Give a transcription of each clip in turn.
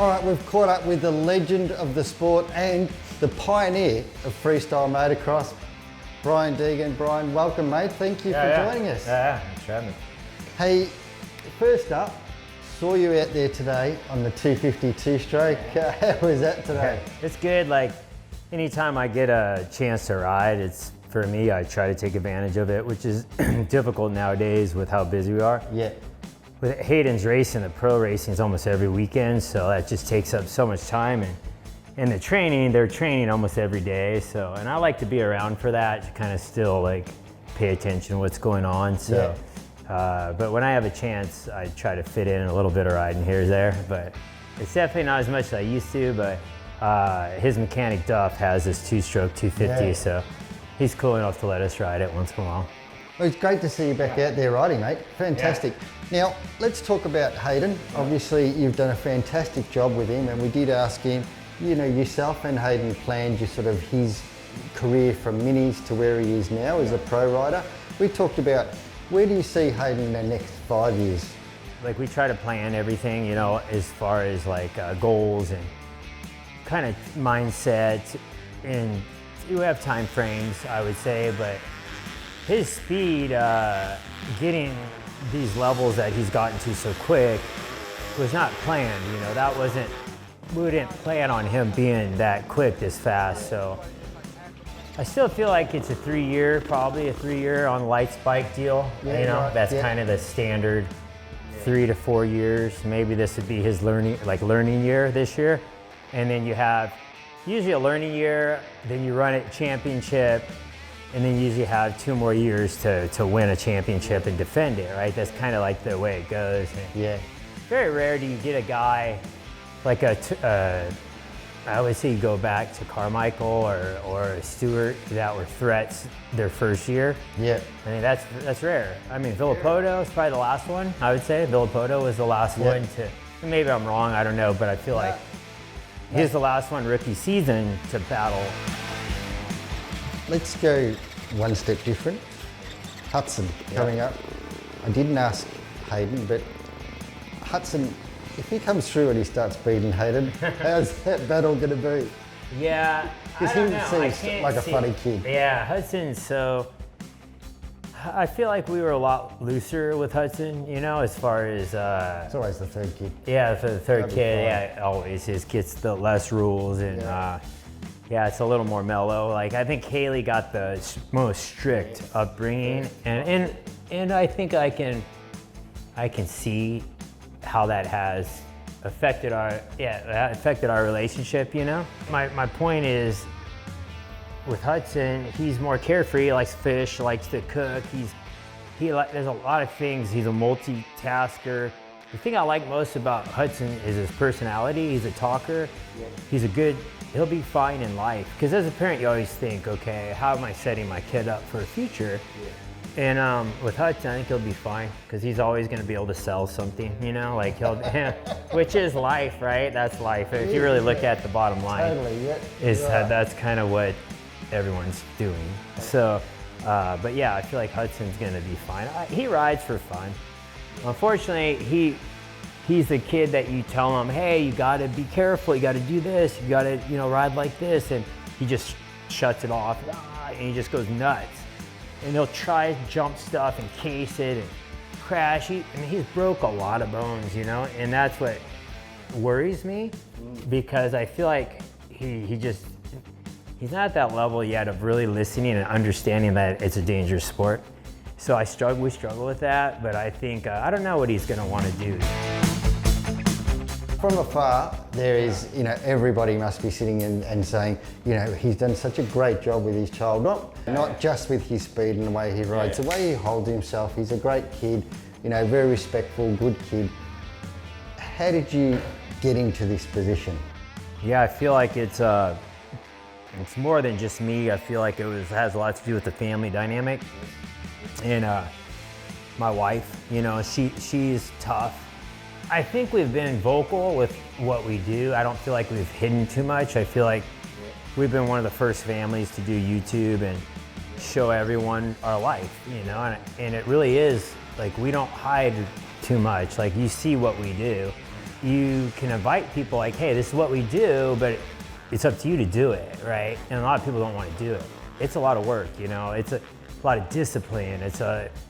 All right, we've caught up with the legend of the sport and the pioneer of freestyle motocross, Hayden Deegan. Brian, welcome, mate. Thank you for joining us. Thanks for having me. Hey, first up, saw you out there today on the 252 stroke. How was that today? It's good. Like, anytime I get a chance to ride, it's, for me, I try to take advantage of it, which is difficult nowadays with how busy we are. Yeah. With Hayden's racing, the pro racing is almost every weekend, so that just takes up so much time. And the training, they're training almost every day, so, and I like to be around for that to kind of still like pay attention to what's going on. So, but when I have a chance, I try to fit in a little bit of riding here or there, but it's definitely not as much as I used to, but his mechanic Duff has this two-stroke 250, so he's cool enough to let us ride it once in a while. Well, it's great to see you back out there riding, mate. Fantastic. Now, let's talk about Hayden. Obviously, you've done a fantastic job with him, and we did ask him, you know, yourself and Hayden planned your sort of his career from minis to where he is now as a pro rider. We talked about, where do you see Hayden in the next 5 years? Like, we try to plan everything, you know, as far as like goals and kind of mindset, and you have time frames, I would say, but his speed, getting these levels that he's gotten to so quick was not planned, you know, that wasn't, we didn't plan on him being that quick this fast, so I still feel like it's probably a 3-year on light spike deal, you know, that's kind of the standard 3 to 4 years. Maybe this would be his learning year this year, and then you have usually a learning year, then you run a championship, and then you usually have 2 more years to win a championship and defend it, right? That's kind of like the way it goes. And very rare do you get a guy like I would say you go back to Carmichael or Stewart that were threats their first year. Yeah. I mean, that's rare. I mean, Villapoto is probably the last one, I would say. Villapoto was the last one to, maybe I'm wrong, I don't know, but I feel like he's the last one rookie season to battle. Let's go one step different. Hudson coming up. I didn't ask Hayden, but Hudson, if he comes through and he starts beating Hayden, how's that battle going to be? Yeah, because he seems like a funny kid. Yeah, Hudson, so I feel like we were a lot looser with Hudson, you know, as far as... it's always the third kid. Yeah, for the third kid, always gets the less rules, and yeah, it's a little more mellow. Like, I think Haley got the most strict upbringing, and I think I can see how that has affected our relationship, you know? My point is, with Hudson, he's more carefree, he likes to fish, likes to cook, there's a lot of things, he's a multitasker. The thing I like most about Hudson is his personality. He's a talker, he'll be fine in life. Because as a parent, you always think, okay, how am I setting my kid up for a future? And with Hudson, I think he'll be fine, because he's always going to be able to sell something, you know, like which is life, right? That's life. If you really look at the bottom line, that's kind of what everyone's doing. So, but yeah, I feel like Hudson's going to be fine. He rides for fun. Unfortunately, he's the kid that you tell him, hey, you got to be careful, you got to do this, you got to, you know, ride like this, and he just shuts it off, and he just goes nuts. And he'll try to jump stuff and case it and crash. I mean, he's broke a lot of bones, you know, and that's what worries me, because I feel like he's not at that level yet of really listening and understanding that it's a dangerous sport. So we struggle with that, but I think, I don't know what he's gonna wanna do. From afar, there is, you know, everybody must be sitting and saying, you know, he's done such a great job with his child, not just with his speed and the way he rides, the way he holds himself. He's a great kid, you know, very respectful, good kid. How did you get into this position? Yeah, I feel like it's more than just me. I feel like has a lot to do with the family dynamic. And my wife, you know, she's tough. I think we've been vocal with what we do. I don't feel like we've hidden too much. I feel like we've been one of the first families to do YouTube and show everyone our life, you know, and it really is, like, we don't hide too much. Like, you see what we do. you can invite people like, hey, this is what we do, but it's up to you to do it, right? And a lot of people don't want to do it. It's a lot of work, you know. It's a lot of discipline.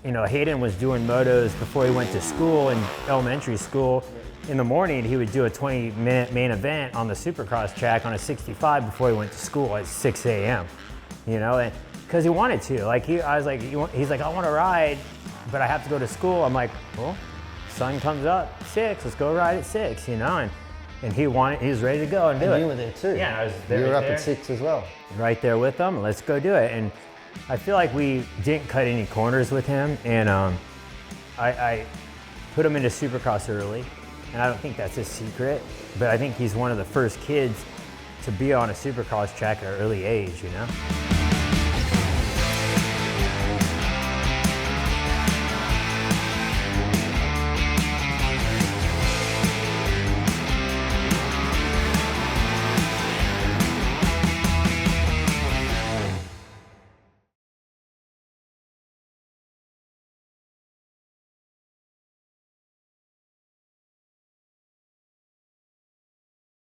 You know, Hayden was doing motos before he went to school, in elementary school. In the morning, he would do a 20-minute main event on the Supercross track on a 65 before he went to school at 6 a.m., you know, and because he wanted to. Like, he's like, I want to ride, but I have to go to school. I'm like, well, sun comes up 6, let's go ride at 6, you know, and he was ready to go and do it. You were there too. Yeah, I was there. You were right up there. at 6 as well. Right there with him, let's go do it. And I feel like we didn't cut any corners with him, and I put him into Supercross early, and I don't think that's a secret, but I think he's one of the first kids to be on a Supercross track at an early age, you know?